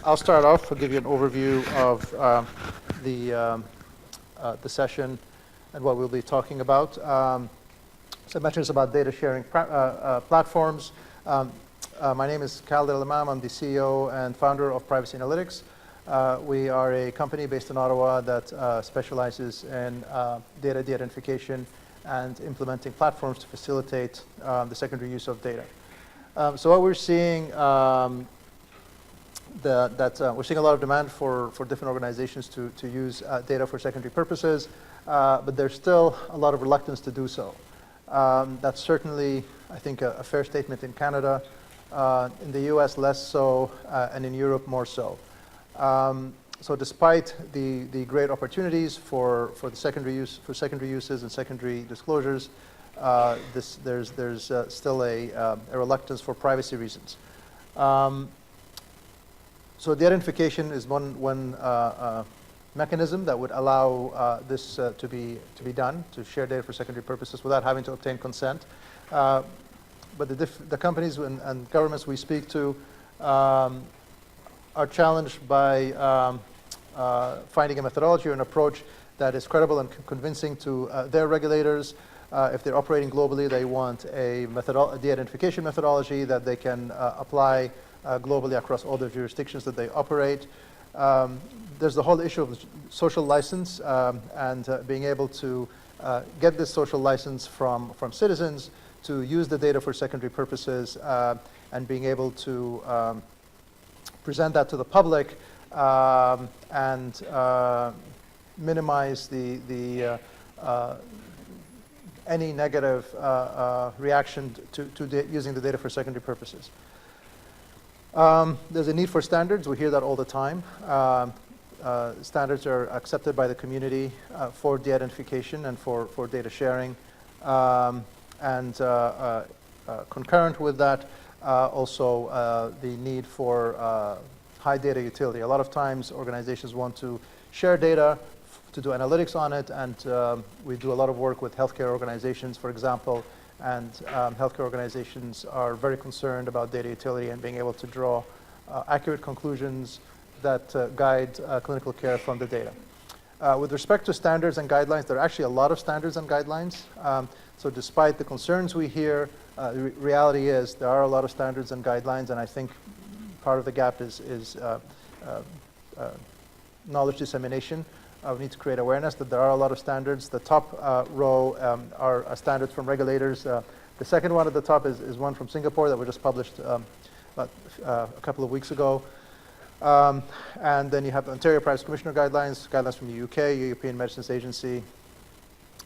I'll start off. I'll give you an overview of the session and what we'll be talking about. So I mentioned it's about data sharing platforms. My name is Khaled Emam. I'm the CEO and founder of Privacy Analytics. We are a company based in Ottawa that specializes in data de-identification and implementing platforms to facilitate the secondary use of data. So what we're seeing, we're seeing a lot of demand for different organizations to use data for secondary purposes, but there's still a lot of reluctance to do so. That's certainly, I think, a fair statement in Canada. In the US, less so, and in Europe, more so. So despite the great opportunities for the secondary uses and secondary disclosures, there's still a reluctance for privacy reasons. So de-identification is one mechanism that would allow this to be done, to share data for secondary purposes without having to obtain consent. But the companies and governments we speak to are challenged by finding a methodology or an approach that is credible and convincing to their regulators. If they're operating globally, they want a de-identification methodology that they can apply globally across all the jurisdictions that they operate. There's the whole issue of social license and being able to get this social license from citizens to use the data for secondary purposes and being able to present that to the public and minimize any negative reaction to using the data for secondary purposes. There's a need for standards. We hear that all the time. Standards are accepted by the community for de-identification and for data sharing. And concurrent with that, also the need for high data utility. A lot of times organizations want to share data to do analytics on it, and we do a lot of work with healthcare organizations, for example, and healthcare organizations are very concerned about data utility and being able to draw accurate conclusions that guide clinical care from the data. With respect to standards and guidelines, there are actually a lot of standards and guidelines. So despite the concerns we hear, the reality is there are a lot of standards and guidelines, and I think part of the gap is knowledge dissemination. We need to create awareness that there are a lot of standards. The top row are standards from regulators. The second one at the top is one from Singapore that we just published about a couple of weeks ago. And then you have the Ontario Privacy Commissioner guidelines from the UK, European Medicines Agency,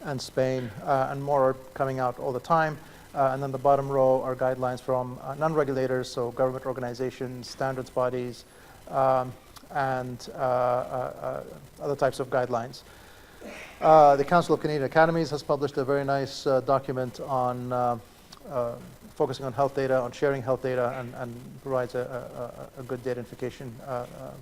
and Spain, and more are coming out all the time. And then the bottom row are guidelines from non-regulators, so government organizations, standards bodies, and other types of guidelines. The Council of Canadian Academies has published a very nice document on focusing on health data, on sharing health data, and provides a good data identification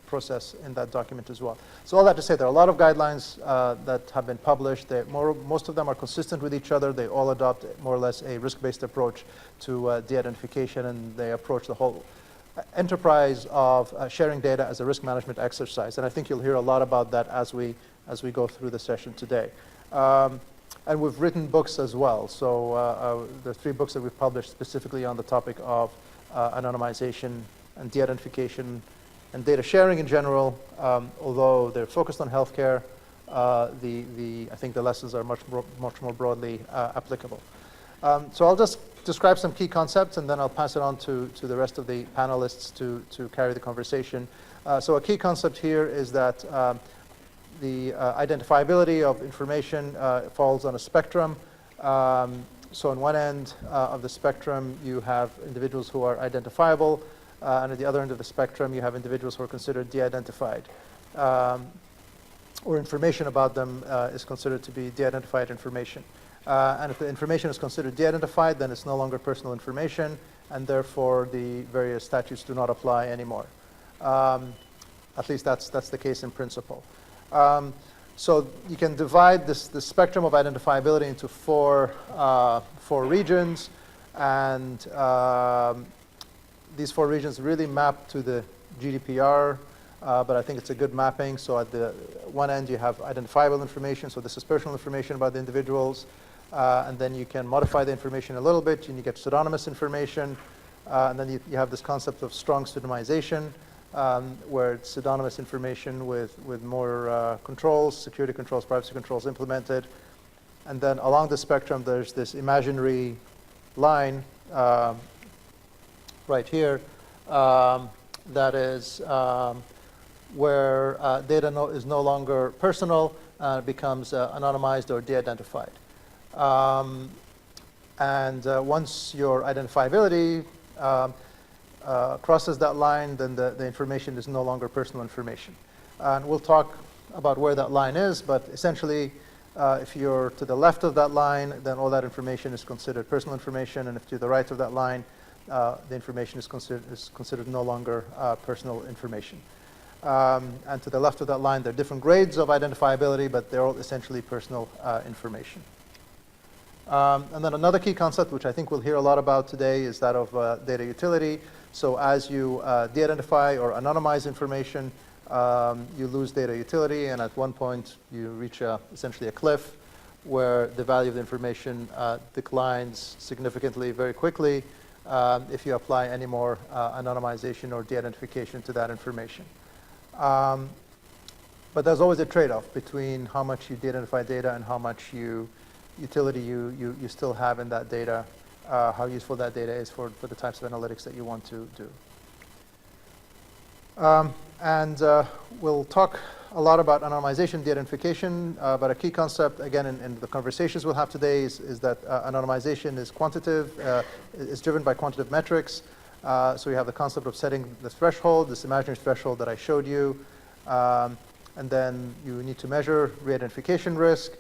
process in that document as well. So all that to say, there are a lot of guidelines that have been published. Most of them are consistent with each other. They all adopt more or less a risk-based approach to de-identification, and they approach the whole enterprise of sharing data as a risk management exercise. And I think you'll hear a lot about that as we go through the session today. And we've written books as well. So there are 3 books that we've published specifically on the topic of anonymization and de-identification and data sharing in general. Although they're focused on healthcare, I think the lessons are much more broadly applicable. So I'll just describe some key concepts, and then I'll pass it on to the rest of the panelists to carry the conversation. So a key concept here is that the identifiability of information falls on a spectrum. So on one end of the spectrum, you have individuals who are identifiable, and at the other end of the spectrum, you have individuals who are considered de-identified. Or information about them is considered to be de-identified information. And if the information is considered de-identified, then it's no longer personal information, and therefore the various statutes do not apply anymore. At least that's the case in principle. So you can divide the spectrum of identifiability into four regions, and these 4 regions really map to the GDPR, but I think it's a good mapping. So at the one end, you have identifiable information. So this is personal information about the individuals. And then you can modify the information a little bit, and you get pseudonymous information. And then you have this concept of strong pseudonymization, where it's pseudonymous information with more controls, security controls, privacy controls implemented. And then along the spectrum, there's this imaginary line right here that is where data is no longer personal, becomes anonymized or de-identified. Once your identifiability crosses that line, then the information is no longer personal information. And we'll talk about where that line is, but essentially, if you're to the left of that line, then all that information is considered personal information, and if to the right of that line, the information is considered no longer personal information. And to the left of that line, there are different grades of identifiability, but they're all essentially personal information. And then another key concept, which I think we'll hear a lot about today, is that of data utility. So as you de-identify or anonymize information, you lose data utility, and at one point you reach essentially a cliff where the value of the information declines significantly very quickly if you apply any more anonymization or de-identification to that information. But there's always a trade-off between how much you de-identify data and how much utility you still have in that data, how useful that data is for the types of analytics that you want to do. We'll talk a lot about anonymization, de-identification, but a key concept, again, in the conversations we'll have today is that anonymization is quantitative, is driven by quantitative metrics. So we have the concept of setting the threshold, this imaginary threshold that I showed you, and then you need to measure re-identification risk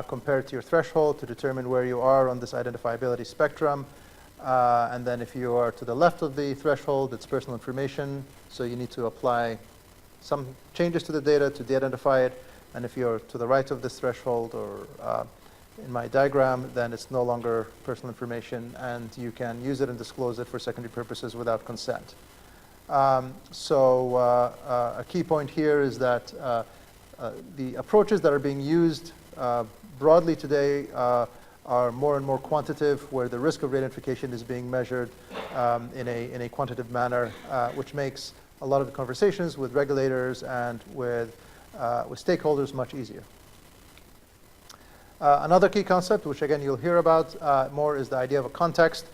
compared to your threshold to determine where you are on this identifiability spectrum. And then if you are to the left of the threshold, it's personal information, so you need to apply some changes to the data to de-identify it. And if you're to the right of this threshold, or in my diagram, then it's no longer personal information, and you can use it and disclose it for secondary purposes without consent. So a key point here is that the approaches that are being used broadly today are more and more quantitative, where the risk of re-identification is being measured in a quantitative manner, which makes a lot of the conversations with regulators and with stakeholders much easier. Another key concept, which again you'll hear about more, is the idea of a context,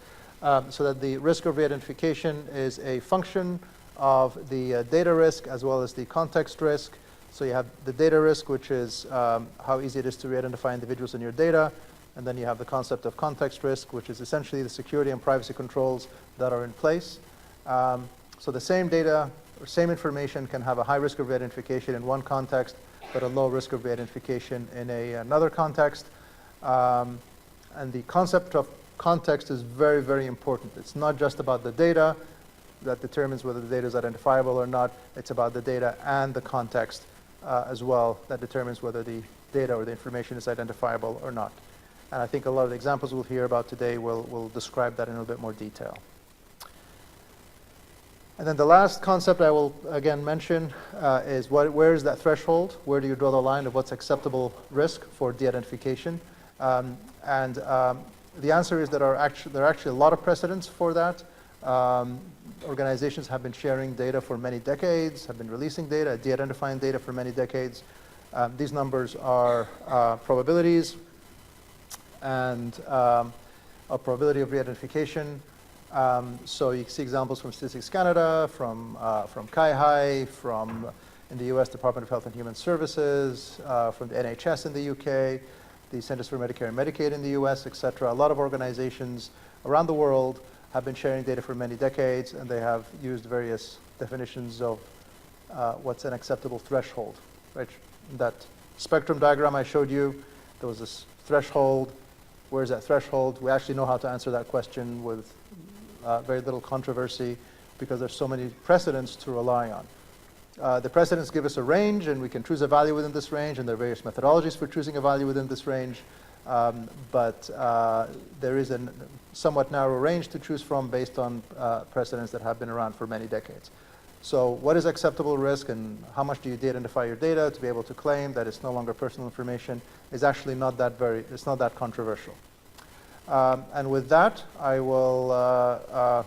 so that the risk of re-identification is a function of the data risk as well as the context risk. So you have the data risk, which is how easy it is to re-identify individuals in your data. And then you have the concept of context risk, which is essentially the security and privacy controls that are in place. So the same data or same information can have a high risk of re-identification in one context, but a low risk of re-identification in another context. And the concept of context is very, very important. It's not just about the data that determines whether the data is identifiable or not. It's about the data and the context as well that determines whether the data or the information is identifiable or not. And I think a lot of the examples we'll hear about today will describe that in a little bit more detail. And then the last concept I will again mention is where is that threshold? Where do you draw the line of what's acceptable risk for de-identification? The answer is that there are actually a lot of precedents for that. Organizations have been sharing data for many decades, have been releasing data, de-identifying data for many decades. These numbers are probabilities and a probability of re-identification. So you see examples from Statistics Canada, from CAI, from in the US Department of Health and Human Services, from the NHS in the UK, the Centers for Medicare and Medicaid in the US, et cetera. A lot of organizations around the world have been sharing data for many decades, and they have used various definitions of what's an acceptable threshold. Right? That spectrum diagram I showed you, there was this threshold. Where's that threshold? We actually know how to answer that question with very little controversy because there's so many precedents to rely on. The precedents give us a range, and we can choose a value within this range, and there are various methodologies for choosing a value within this range. But there is a somewhat narrow range to choose from based on precedents that have been around for many decades. So what is acceptable risk and how much do you de-identify your data to be able to claim that it's no longer personal information is actually not that it's not that controversial. And with that, I will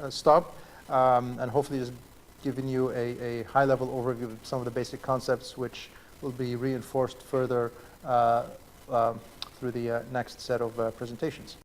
stop and hopefully just giving you a high-level overview of some of the basic concepts which will be reinforced further through the next set of presentations.